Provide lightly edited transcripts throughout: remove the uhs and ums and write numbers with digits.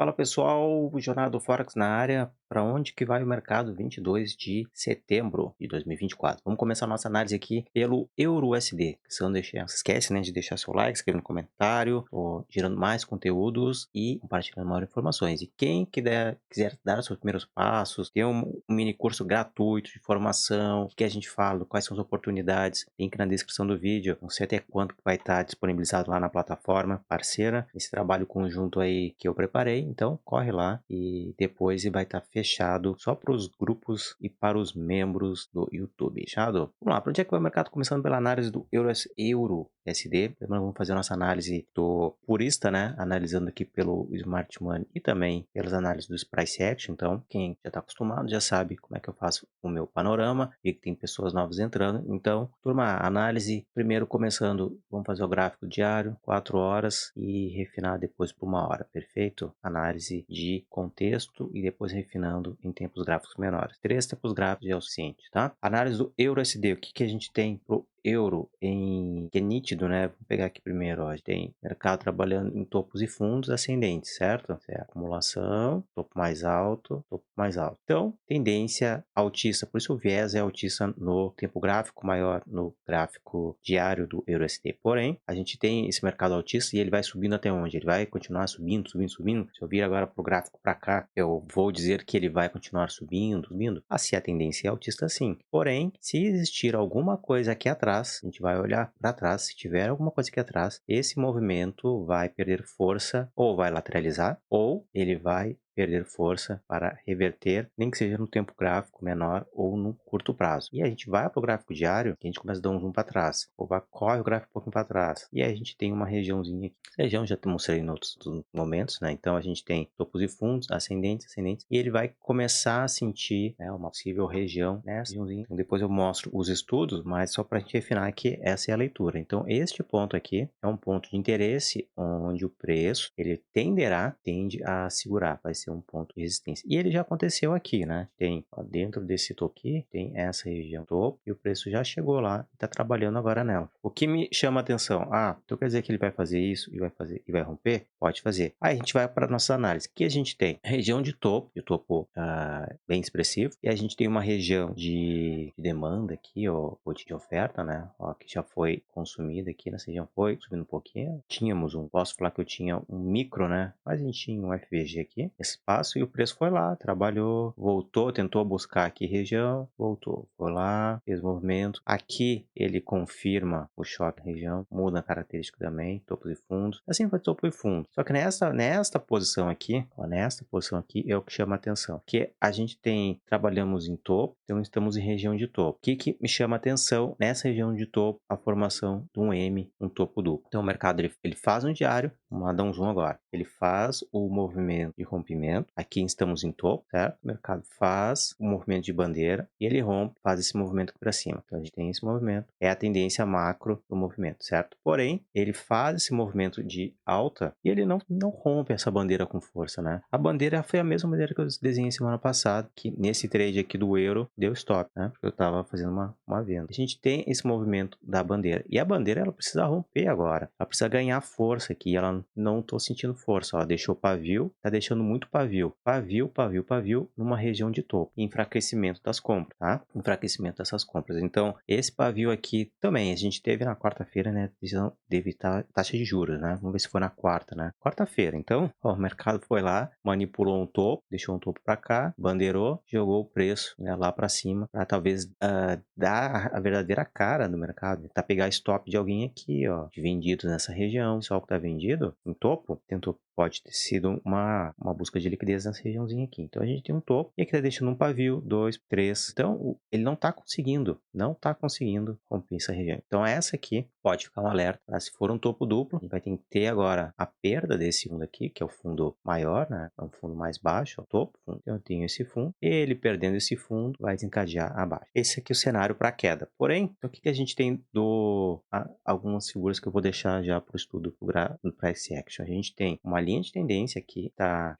Fala pessoal, o Jornada do Forex na área. Para onde que vai o mercado 22 de setembro de 2024? Vamos começar a nossa análise aqui pelo EURUSD. Não esquece, né, de deixar seu like, escrever no comentário, tô gerando mais conteúdos e compartilhando maiores informações. E quem quiser dar os seus primeiros passos, tem um mini curso gratuito de formação, que a gente fala, quais são as oportunidades, link na descrição do vídeo. Não sei até quanto que vai estar disponibilizado lá na plataforma parceira, esse trabalho conjunto aí que eu preparei. Então corre lá e depois vai estar fechado só para os grupos e para os membros do YouTube, fechado? Vamos lá, para onde é que vai o mercado? Começando pela análise do EURUSD. Primeiro vamos fazer a nossa análise do purista, né? Analisando aqui pelo Smart Money e também pelas análises dos Price Action. Então, quem já está acostumado já sabe como é que eu faço o meu panorama e que tem pessoas novas entrando. Então, turma, análise, primeiro começando, vamos fazer o gráfico diário, 4 horas e refinar depois por 1 hora, perfeito? Análise de contexto e depois refinando em tempos gráficos menores. 3 tempos gráficos já é o suficiente, tá? Análise do EURUSD, o que a gente tem pro euro que é nítido, né? Vou pegar aqui primeiro, ó. Tem mercado trabalhando em topos e fundos ascendentes, certo? É acumulação, topo mais alto, topo mais alto. Então, tendência altista, por isso o viés é altista no tempo gráfico, maior no gráfico diário do EURUSD. Porém, a gente tem esse mercado altista e ele vai subindo até onde? Ele vai continuar subindo, subindo, subindo. Se eu vir agora para o gráfico para cá, eu vou dizer que ele vai continuar subindo, subindo. Assim, a tendência é altista sim. Porém, se existir alguma coisa aqui atrás, a gente vai olhar para trás, se tiver alguma coisa aqui atrás, esse movimento vai perder força, ou vai lateralizar, ou ele vai perder força para reverter, nem que seja no tempo gráfico menor ou no curto prazo. E a gente vai para o gráfico diário, que a gente começa a dar um zoom para trás, ou corre o gráfico um pouquinho para trás, e aí a gente tem uma regiãozinha aqui. Essa região já mostrei em outros momentos, né? Então a gente tem topos e fundos, ascendentes, ascendentes, e ele vai começar a sentir, né, uma possível região nessa regiãozinha. Então, depois eu mostro os estudos, mas só para a gente refinar que essa é a leitura. Então este ponto aqui é um ponto de interesse onde o preço ele tende a segurar, vai ser um ponto de resistência. E ele já aconteceu aqui, né? Tem, ó, dentro desse topo aqui, tem essa região topo e o preço já chegou lá e está trabalhando agora nela. O que me chama a atenção? Então quer dizer que ele vai fazer isso e vai romper? Pode fazer. Aí a gente vai para nossa análise. O que a gente tem? Região de topo bem expressivo, e a gente tem uma região de demanda aqui, ó, ou de oferta, né? Ó, que já foi consumida aqui nessa região, foi subindo um pouquinho. Posso falar que eu tinha um micro, né? Mas a gente tinha um FVG aqui, espaço, e o preço foi lá, trabalhou, voltou, tentou buscar aqui região, voltou, foi lá, fez movimento. Aqui ele confirma o choque na região, muda a característica também, topos e fundos. Assim foi topo e fundo. Só que nesta posição aqui, ó, nesta posição aqui é o que chama a atenção, porque a gente trabalhamos em topo, então estamos em região de topo. O que me chama a atenção nessa região de topo? A formação de um M, um topo duplo. Então o mercado ele faz um diário, vamos lá dar um zoom agora. Ele faz o movimento de rompimento, aqui estamos em topo, certo? O mercado faz o movimento de bandeira e ele rompe, faz esse movimento aqui para cima. Então a gente tem esse movimento, é a tendência macro do movimento, certo? Porém, ele faz esse movimento de alta e ele não rompe essa bandeira com força, né? A bandeira foi a mesma bandeira que eu desenhei semana passada, que nesse trade aqui do euro deu stop, né? Porque eu estava fazendo uma venda. A gente tem esse movimento da bandeira e a bandeira ela precisa romper agora, ela precisa ganhar força aqui. Ela não estou sentindo força, ó, deixou pavio, tá deixando muito pavio, pavio numa região de topo, enfraquecimento das compras, tá? Enfraquecimento dessas compras. Então esse pavio aqui também a gente teve na quarta-feira, né? Deve estar taxa de juros, né? Vamos ver se foi na quarta, né? Quarta-feira. Então, ó, o mercado foi lá, manipulou um topo, deixou um topo para cá, bandeirou, jogou o preço, né, lá para cima, para talvez dar a verdadeira cara do mercado, tá? Pegar stop de alguém aqui, ó, de vendidos nessa região. O pessoal que tá vendido em topo pode ter sido uma busca de liquidez nessa regiãozinha aqui. Então a gente tem um topo e aqui tá deixando um pavio, 2, 3. Então ele não tá conseguindo romper essa região. Então essa aqui pode ficar um alerta, tá? Se for um topo duplo, a gente vai ter que ter agora a perda desse fundo aqui, que é o fundo maior, né? É um fundo mais baixo, é o topo. Fundo. Então eu tenho esse fundo, ele perdendo esse fundo vai desencadear abaixo. Esse aqui é o cenário para queda. Porém, então, o que a gente tem algumas figuras que eu vou deixar já para o estudo do Price Action? A gente tem uma linha de tendência aqui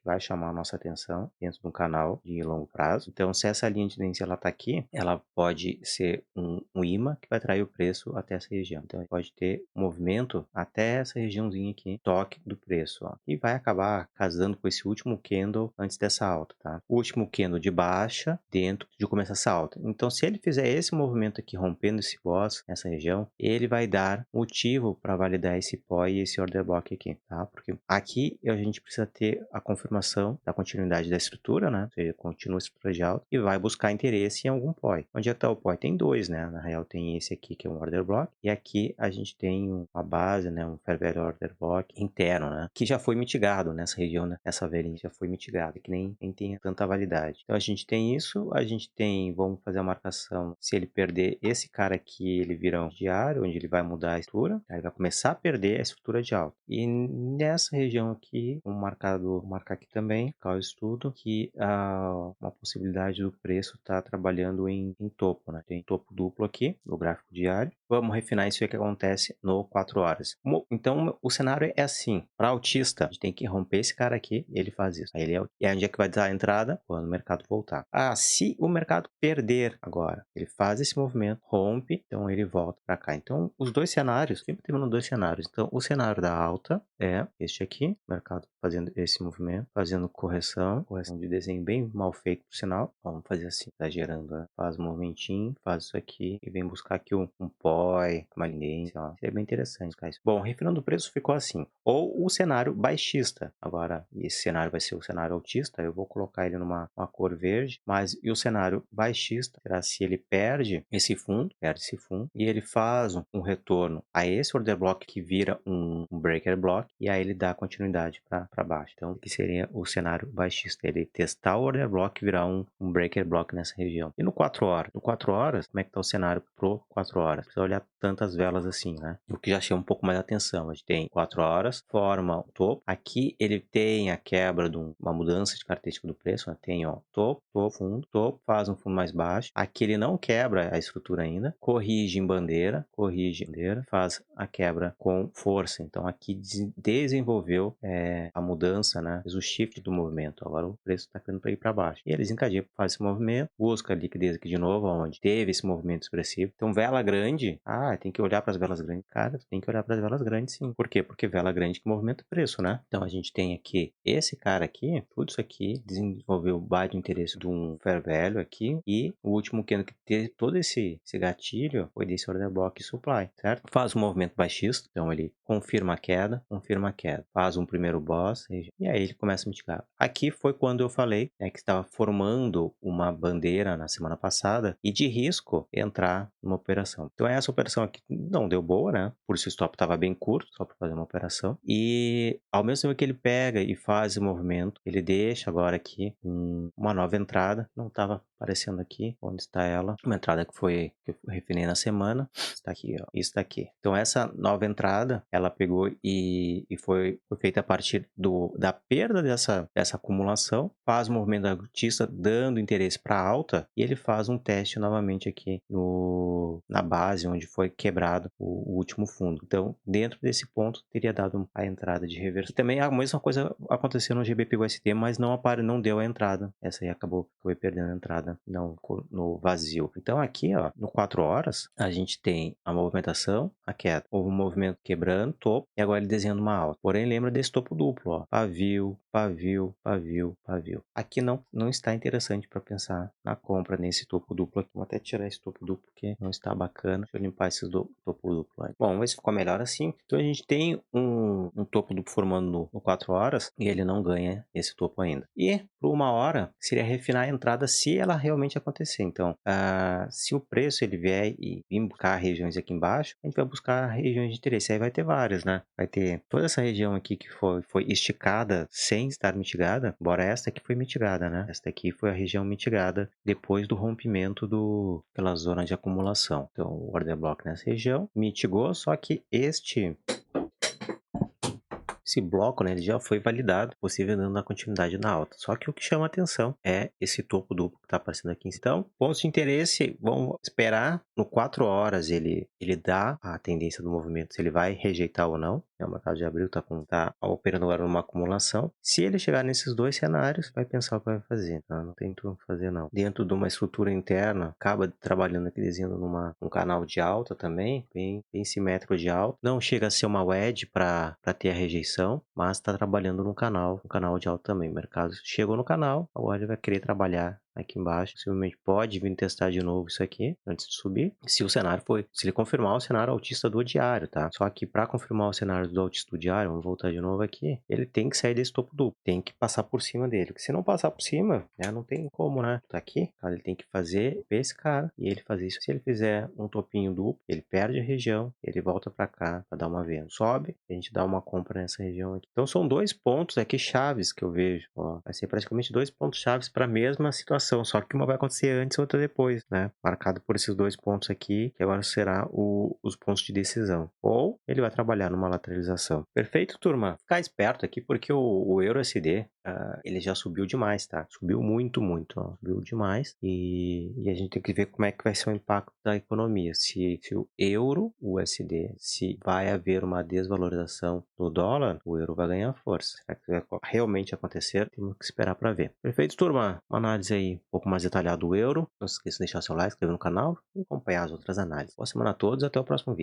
vai chamar a nossa atenção dentro de um canal de longo prazo. Então, se essa linha de tendência ela está aqui, ela pode ser um imã que vai atrair o preço até essa região. Então, pode ter um movimento até essa regiãozinha aqui, toque do preço, ó, e vai acabar casando com esse último candle antes dessa alta, tá? O último candle de baixa dentro de começar essa alta. Então, se ele fizer esse movimento aqui rompendo esse pós nessa região, ele vai dar motivo para validar esse pó e esse order block aqui, tá? Porque aqui a gente precisa ter a confirmação da continuidade da estrutura, né? Ou seja, continua a estrutura de alta e vai buscar interesse em algum POI. Onde é que tá o POI? Tem dois, né? Na real tem esse aqui que é um order block e aqui a gente tem uma base, né? Um fair value order block interno, né? Que já foi mitigado nessa região, né? Essa velhinha já foi mitigada, que nem tem tanta validade. Então a gente tem isso, a gente tem, vamos fazer a marcação, se ele perder esse cara aqui, ele vira um diário, onde ele vai mudar a estrutura, aí vai começar a perder a estrutura de alta. E nessa região aqui, vamos marcar aqui também, qual estudo, que uma possibilidade do preço estar trabalhando em topo, né? Tem topo duplo aqui, no gráfico diário. Vamos refinar isso aí que acontece no 4 horas. Então, o cenário é assim. Para autista, a gente tem que romper esse cara aqui e ele faz isso. Aí e aí onde é que vai dar a entrada? Quando o mercado voltar. Se o mercado perder agora, ele faz esse movimento, rompe, então ele volta para cá. Então, os dois cenários, sempre temos dois cenários. Então, o cenário da alta é este aqui, o mercado fazendo esse movimento, fazendo correção de desenho bem mal feito, por sinal. Vamos fazer assim, tá gerando, né? Faz um movimentinho, faz isso aqui e vem buscar aqui um POI, uma lindência, ó. Seria bem interessante, cara. Bom, refinando o preço ficou assim. Ou o cenário baixista. Agora, esse cenário vai ser o cenário altista, eu vou colocar ele numa cor verde, mas e o cenário baixista será se ele perde esse fundo, e ele faz um retorno a esse order block que vira um breaker block, e aí ele dá continuidade para baixo. Então, que seria o cenário baixista, ele testar o order block e virar um breaker block nessa região. E no 4 horas? No 4 horas, como é que está o cenário pro 4 horas? Precisa olhar tantas velas assim, né? O que já chama um pouco mais a atenção. A gente tem 4 horas, forma o topo. Aqui ele tem a quebra de uma mudança de característica do preço, né? Tem, ó, topo, fundo, topo, faz um fundo mais baixo. Aqui ele não quebra a estrutura ainda, corrige em bandeira, faz a quebra com força. Então aqui desenvolveu a mudança, né? Fez o shift do movimento. Agora o preço está querendo para ir para baixo. E ele desencadeia, faz esse movimento, busca a liquidez aqui de novo, onde teve esse movimento expressivo. Então vela grande, tem que olhar para as velas grandes. Cara, tem que olhar para as velas grandes sim. Por quê? Porque vela grande que movimenta o preço, né? Então a gente tem aqui esse cara aqui, tudo isso aqui desenvolveu o buy de interesse de um fair value aqui, e o último candle que teve todo esse gatilho foi desse order block supply, certo? Faz um movimento baixista, então ele confirma a queda, faz um primeiro boss, e aí ele começa a mitigar. Aqui foi quando eu falei, né, que estava formando uma bandeira na semana passada e de risco entrar numa operação. Então essa operação aqui não deu boa, né? Por isso o stop estava bem curto, só para fazer uma operação. E ao mesmo tempo que ele pega e faz o movimento, ele deixa agora aqui uma nova entrada. Não estava aparecendo aqui, onde está ela? Uma entrada que eu refinei na semana. Está aqui, ó. Isso daqui. Então essa nova entrada, ela pegou e foi feita a partir da perda dessa acumulação, faz o movimento da artista dando interesse para alta, e ele faz um teste novamente aqui na base onde foi quebrado o último fundo. Então, dentro desse ponto, teria dado a entrada de reversão. E também a mesma coisa aconteceu no GBP/USD, mas não deu a entrada. Essa aí foi perdendo a entrada no vazio. Então, aqui, ó, no 4 horas, a gente tem a movimentação, a queda. Houve um movimento quebrando, topo, e agora ele desenhando uma alta. Porém, lembra desse topo duplo, ó. Pavio, pavio, pavio, pavio. Aqui não está interessante para pensar na compra nesse topo duplo aqui. Vou até tirar esse topo duplo porque não está bacana. Deixa eu limpar esse topo duplo aí. Bom, vamos ver se ficou melhor assim. Então a gente tem um topo duplo formando no 4 horas e ele não ganha esse topo ainda. E por 1 hora seria refinar a entrada se ela realmente acontecer. Então, se o preço ele vier e vir buscar regiões aqui embaixo, a gente vai buscar regiões de interesse. Aí vai ter várias, né? Vai ter toda essa região aqui que foi esticada sem estar mitigada, embora esta aqui foi mitigada, né? Esta aqui foi a região mitigada depois do rompimento pela zona de acumulação. Então, o order block nessa região mitigou, só que este esse bloco, né, ele já foi validado, possível dando a continuidade na alta. Só que o que chama atenção é esse topo duplo que está aparecendo aqui. Então, pontos de interesse, vamos esperar no 4 horas ele dá a tendência do movimento, se ele vai rejeitar ou não. O mercado de abril tá operando agora numa acumulação. Se ele chegar nesses dois cenários, vai pensar o que vai fazer, tá? Não tem muito o que fazer, não. Dentro de uma estrutura interna, acaba trabalhando aqui, desenhando um canal de alta também, bem simétrico de alta. Não chega a ser uma wedge para ter a rejeição, mas está trabalhando um canal de alta também. O mercado chegou no canal, agora ele vai querer trabalhar aqui embaixo, possivelmente pode vir testar de novo isso aqui antes de subir, se ele confirmar o cenário altista do diário, tá? Só que para confirmar o cenário do altista do diário, vamos voltar de novo aqui, ele tem que sair desse topo duplo, tem que passar por cima dele, porque se não passar por cima, né, não tem como, né? Tá aqui, cara, ele tem que fazer esse cara e ele fazer isso. Se ele fizer um topinho duplo, ele perde a região, ele volta para cá para dar uma venda, sobe, a gente dá uma compra nessa região aqui. Então são dois pontos aqui chaves que eu vejo, ó, vai ser praticamente dois pontos chaves para a mesma situação, só que uma vai acontecer antes e outra depois, né? Marcado por esses dois pontos aqui, que agora será os pontos de decisão. Ou ele vai trabalhar numa lateralização. Perfeito, turma? Ficar esperto aqui, porque o EURUSD, ele já subiu demais, tá? Subiu muito, ó. Subiu demais. E a gente tem que ver como é que vai ser o impacto da economia. Se o euro, o USD, se vai haver uma desvalorização do dólar, o euro vai ganhar força. Será que vai realmente acontecer? Temos que esperar para ver. Perfeito, turma? Uma análise aí um pouco mais detalhado do euro. Não se esqueça de deixar seu like, se inscrever no canal e acompanhar as outras análises. Boa semana a todos e até o próximo vídeo.